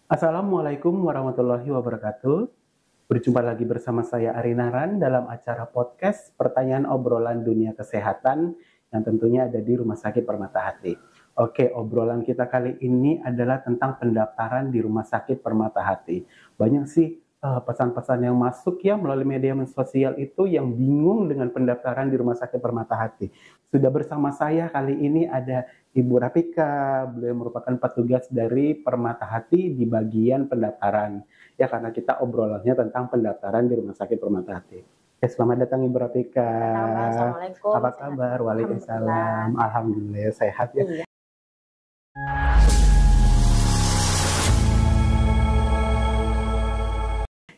Assalamualaikum warahmatullahi wabarakatuh. Berjumpa lagi bersama saya Arinaran dalam acara podcast Pertanyaan Obrolan Dunia Kesehatan yang tentunya ada di Rumah Sakit Permata Hati. Oke, obrolan kita kali ini adalah tentang pendaftaran di Rumah Sakit Permata Hati. Banyak sih pesan-pesan yang masuk ya melalui media sosial itu yang bingung dengan pendaftaran di Rumah Sakit Permata Hati. Sudah bersama saya kali ini ada Ibu Rafika, beliau merupakan petugas dari Permata Hati di bagian pendaftaran. Ya, karena kita obrolannya tentang pendaftaran di Rumah Sakit Permata Hati. Selamat datang Ibu Rafika. Assalamualaikum. Apa kabar? Waalaikumsalam. Alhamdulillah sehat ya. Iya.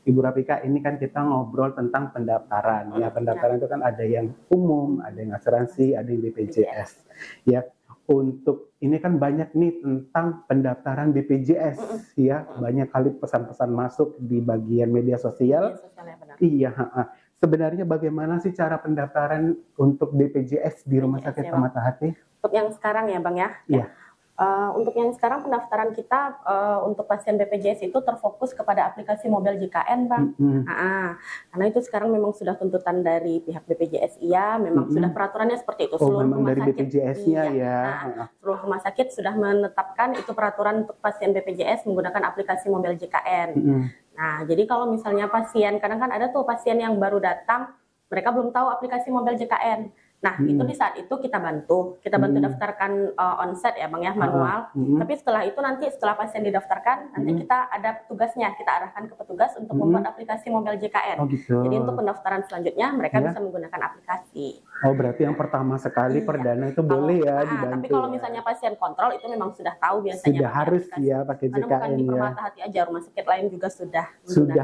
Ibu Rafika, ini kan kita ngobrol tentang pendaftaran. Ya, pendaftaran itu kan ada yang umum, ada yang asuransi, ada yang BPJS. Ya, untuk ini kan banyak nih tentang pendaftaran BPJS. Ya, banyak kali pesan-pesan masuk di bagian media sosial. Iya, sebenarnya bagaimana sih cara pendaftaran untuk BPJS di Rumah Sakit Permata Hati? Untuk yang sekarang ya Bang ya? Iya. Untuk yang sekarang pendaftaran kita untuk pasien BPJS itu terfokus kepada aplikasi Mobile JKN Bang. Karena itu sekarang memang sudah tuntutan dari pihak BPJS, memang sudah peraturannya seperti itu. Seluruh rumah dari sakit BPJS-nya ya. Seluruh rumah sakit sudah menetapkan itu peraturan untuk pasien BPJS menggunakan aplikasi Mobile JKN. Nah, jadi kalau misalnya pasien, kadang kan ada tuh pasien yang baru datang, mereka belum tahu aplikasi Mobile JKN. Nah, itu di saat itu kita bantu daftarkan onset ya Bang ya, manual. Tapi setelah itu nanti setelah pasien didaftarkan, nanti kita ada petugasnya, kita arahkan ke petugas untuk membuat aplikasi Mobile JKN. Jadi untuk pendaftaran selanjutnya mereka bisa menggunakan aplikasi. Oh, berarti yang pertama sekali perdana itu boleh ya dibantu. Tapi kalau misalnya pasien kontrol itu memang sudah tahu biasanya. Sudah harus ya pakai JKN ya. Bukan di Permata Hati aja, rumah sakit lain juga sudah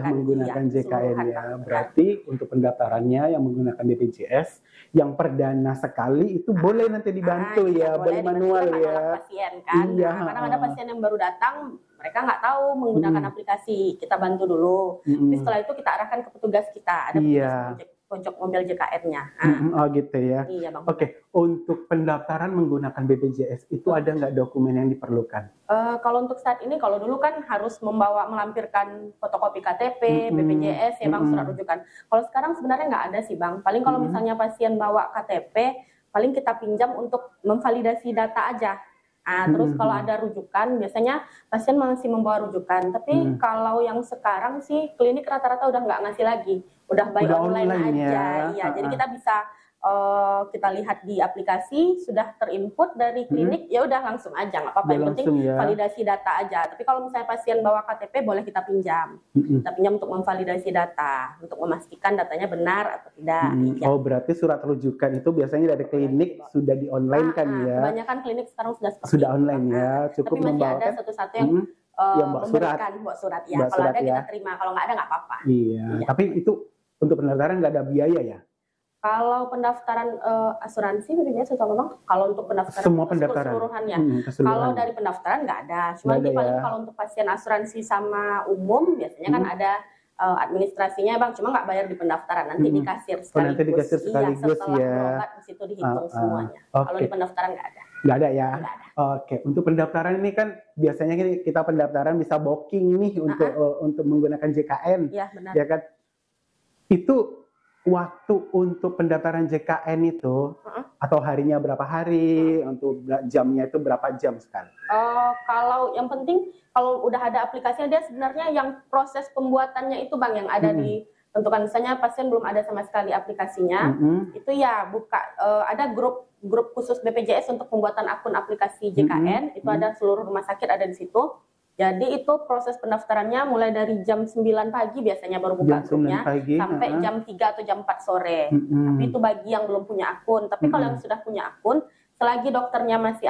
menggunakan JKN ya. Berarti untuk pendaftarannya yang menggunakan BPJS yang perdana sekali itu boleh nanti dibantu ya, boleh manual ya. Pasien kan. Karena ada pasien yang baru datang, mereka nggak tahu menggunakan aplikasi, kita bantu dulu. Tapi setelah itu kita arahkan ke petugas kita, ada petugas pojok mobil JKN-nya. Oh gitu ya. Iya, Bang. Oke, untuk pendaftaran menggunakan BPJS itu ada nggak dokumen yang diperlukan? Kalau untuk saat ini, kalau dulu kan harus melampirkan fotokopi KTP, BPJS, ya Bang, surat rujukan. Kalau sekarang sebenarnya nggak ada sih Bang. Paling kalau misalnya pasien bawa KTP, paling kita pinjam untuk memvalidasi data aja. Terus kalau ada rujukan, biasanya pasien masih membawa rujukan. Tapi kalau yang sekarang sih klinik rata-rata udah nggak ngasih lagi, udah by online aja. Iya, jadi kita bisa kita lihat di aplikasi sudah terinput dari klinik, ya udah langsung aja, nggak apa-apa. Yang penting validasi data aja. Tapi kalau misalnya pasien bawa KTP, boleh kita pinjam. Kita pinjam untuk memvalidasi data, untuk memastikan datanya benar atau tidak. Oh, berarti surat rujukan itu biasanya dari klinik sudah di online kan ya? Kebanyakan klinik sekarang sudah online ya, cukup tapi masih membawakan. Ada satu-satu yang memberikan surat ya. Kalau ada kita terima, kalau nggak ada nggak apa-apa. Iya. Tapi itu untuk pendaftaran nggak ada biaya ya? Kalau pendaftaran asuransi biasanya setahu Bang, kalau untuk pendaftaran semua pendaftaran keseluruhannya. Kalau dari pendaftaran nggak ada, cuma paling kalau untuk pasien asuransi sama umum biasanya kan ada administrasinya Bang, cuma nggak bayar di pendaftaran, nanti di kasir sekaligus. Nanti di kasir sekaligus setelah berobat di situ dihitung semuanya. Kalau di pendaftaran nggak ada. Nggak ada ya? Nggak ada. Oke, untuk pendaftaran ini kan biasanya kita pendaftaran bisa booking nih untuk menggunakan JKN. Iya, benar. Ya kan? Itu waktu untuk pendaftaran JKN itu atau harinya berapa hari, untuk jamnya itu berapa jam sekali? Kalau yang penting kalau udah ada aplikasinya, dia sebenarnya yang proses pembuatannya itu Bang yang ada di tentukan. Misalnya pasien belum ada sama sekali aplikasinya, itu ya buka ada grup khusus BPJS untuk pembuatan akun aplikasi JKN, itu ada seluruh rumah sakit ada di situ. Jadi itu proses pendaftarannya mulai dari jam 9 pagi biasanya baru buka grupnya sampai jam 3 atau jam 4 sore. Tapi itu bagi yang belum punya akun. Tapi kalau yang sudah punya akun, selagi dokternya masih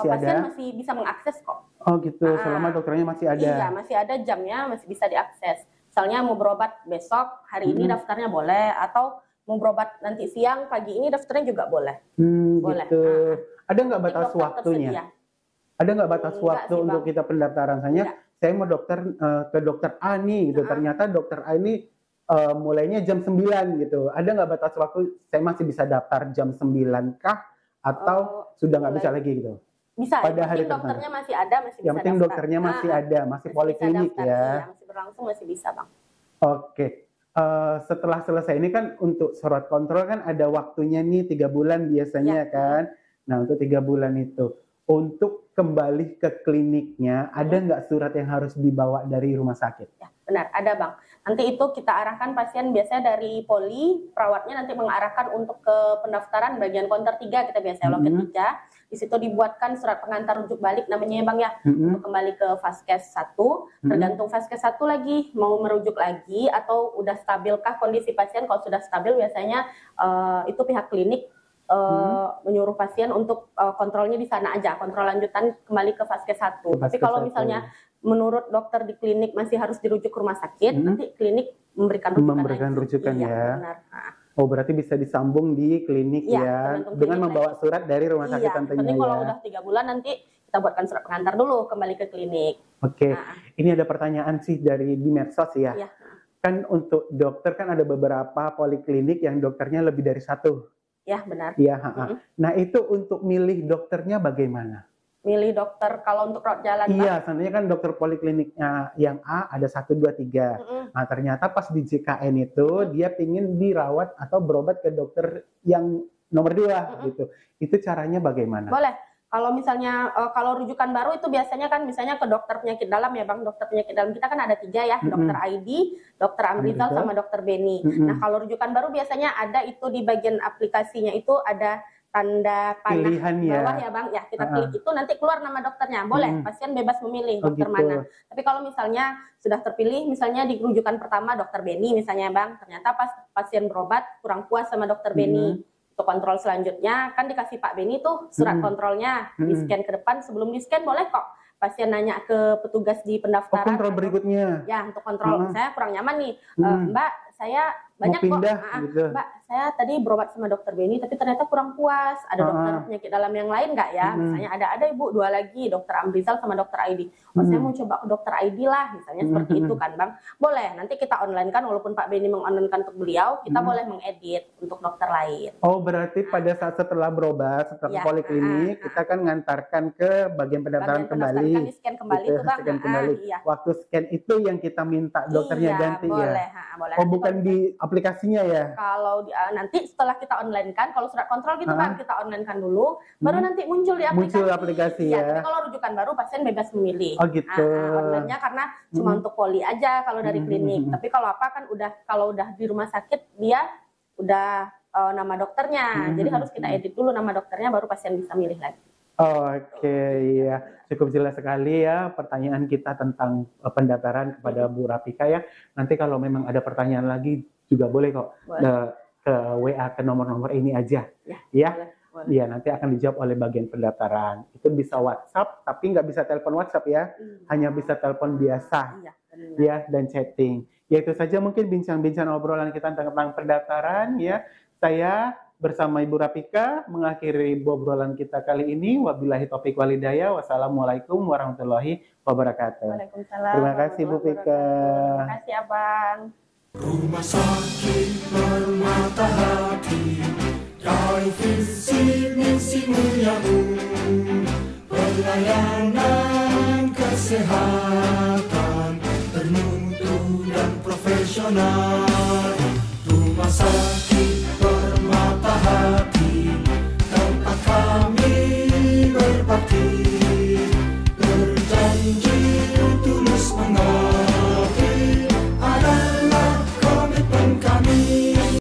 pasien masih bisa mengakses kok. Oh gitu, selama dokternya masih ada. Iya, masih ada jamnya, masih bisa diakses. Misalnya mau berobat besok, hari ini daftarnya boleh, atau mau berobat nanti siang, pagi ini daftarnya juga boleh. Boleh. Gitu. Ada nggak batas waktunya? Ada nggak batas waktu untuk kita pendaftaran? Saya mau ke dokter A nih, gitu. Ternyata dokter A ini mulainya jam 9 gitu. Ada nggak batas waktu saya masih bisa daftar jam 9 kah? Atau sudah nggak bisa lagi gitu? Bisa, Pada yang hari penting dokternya masih ada, masih bisa yang penting daftar. dokternya masih ada, masih poliklinik bisa daftar, ya. iya, masih berlangsung, masih bisa Bang. Oke. Setelah selesai ini kan untuk surat kontrol kan ada waktunya nih 3 bulan biasanya kan. Nah untuk 3 bulan itu, untuk kembali ke kliniknya, ada nggak surat yang harus dibawa dari rumah sakit? Ya, benar, ada Bang. Nanti itu kita arahkan pasien biasanya dari poli, perawatnya nanti mengarahkan untuk ke pendaftaran bagian counter 3 kita biasanya loket 3. Di situ dibuatkan surat pengantar rujuk balik namanya ya Bang ya, untuk kembali ke Vaskes 1. Tergantung Vaskes 1 lagi, mau merujuk lagi atau udah stabilkah kondisi pasien. Kalau sudah stabil biasanya itu pihak klinik menyuruh pasien untuk kontrolnya di sana aja, kontrol lanjutan kembali ke Vaskes 1. Tapi kalau misalnya menurut dokter di klinik masih harus dirujuk ke rumah sakit, nanti klinik memberikan rujukan iya, ya. Benar. Oh berarti bisa disambung di klinik ya, dengan membawa surat dari rumah sakit tentunya penting kalau ya. udah 3 bulan nanti kita buatkan surat pengantar dulu kembali ke klinik. Oke. Ini ada pertanyaan sih dari di medsos ya. Kan untuk dokter kan ada beberapa poliklinik yang dokternya lebih dari 1. Ya benar. Iya. Nah itu untuk milih dokternya bagaimana? Milih dokter kalau untuk rawat jalan. Iya, sebenarnya kan dokter polikliniknya yang A ada 1, 2, 3. Nah ternyata pas di JKN itu dia pingin dirawat atau berobat ke dokter yang nomor 2 gitu. Itu caranya bagaimana? Boleh. Kalau misalnya kalau rujukan baru itu biasanya kan misalnya ke dokter penyakit dalam ya Bang. Dokter penyakit dalam kita kan ada 3 ya, dokter ID, dokter Amrizal sama dokter Beni. Nah kalau rujukan baru biasanya ada itu di bagian aplikasinya itu ada tanda panah pilihan bawah ya Bang. Ya kita klik itu nanti keluar nama dokternya. Boleh, pasien bebas memilih dokter mana. Tapi kalau misalnya sudah terpilih, misalnya di rujukan pertama dokter Beni misalnya Bang, ternyata pas pasien berobat kurang puas sama dokter Beni. Untuk kontrol selanjutnya kan dikasih Pak Beni tuh surat kontrolnya, di scan ke depan. Sebelum di scan boleh kok pasien nanya ke petugas di pendaftaran. Kontrol berikutnya. Ya untuk kontrol saya kurang nyaman nih, Mbak saya banyak kok, gitu. Mbak saya tadi berobat sama dokter Beni tapi ternyata kurang puas. Ada dokter penyakit dalam yang lain nggak ya? Misalnya ada ibu 2 lagi, dokter Amrizal sama dokter ID. Oh saya mau coba ke dokter ID lah, misalnya seperti itu kan Bang. Boleh, nanti kita online kan walaupun Pak Beni meng-online-kan untuk beliau, kita boleh mengedit untuk dokter lain. Oh berarti pada saat setelah berobat, setelah poliklinik, kita kan ngantarkan ke bagian pendaftaran kembali. Kan di scan kembali itu Bang. Waktu scan itu yang kita minta dokternya ganti boleh, ya? Boleh. Oh bukan di aplikasinya ya? Kalau nanti setelah kita online kan, kalau surat kontrol gitu Bang, kita online kan dulu, baru nanti muncul di aplikasi. Muncul aplikasi ya. Tapi kalau rujukan baru pasien bebas memilih. Oh gitu. Online-nya karena cuma untuk poli aja kalau dari klinik. Tapi kalau apa kan kalau udah di rumah sakit dia udah nama dokternya. Jadi harus kita edit dulu nama dokternya baru pasien bisa milih lagi. Oke, ya cukup jelas sekali ya pertanyaan kita tentang pendaftaran kepada Bu Rafika ya. Nanti kalau memang ada pertanyaan lagi juga boleh kok ke WA ke nomor-nomor ini aja, ya. Iya, nanti akan dijawab oleh bagian pendaftaran. Itu bisa WhatsApp, tapi nggak bisa telepon WhatsApp ya, hanya bisa telepon biasa, ya dan chatting. Ya itu saja mungkin bincang-bincang obrolan kita tentang pendaftaran ya. Saya bersama Ibu Rafika mengakhiri obrolan kita kali ini. Wabillahi taufiq walhidayah. Wassalamualaikum warahmatullahi wabarakatuh. Waalaikumsalam. Terima kasih Bu Rafika. Terima kasih Abang. Rumah Sakit Permata Hati, dari visi misi muliamu, pelayanan kesehatan termutu dan profesional.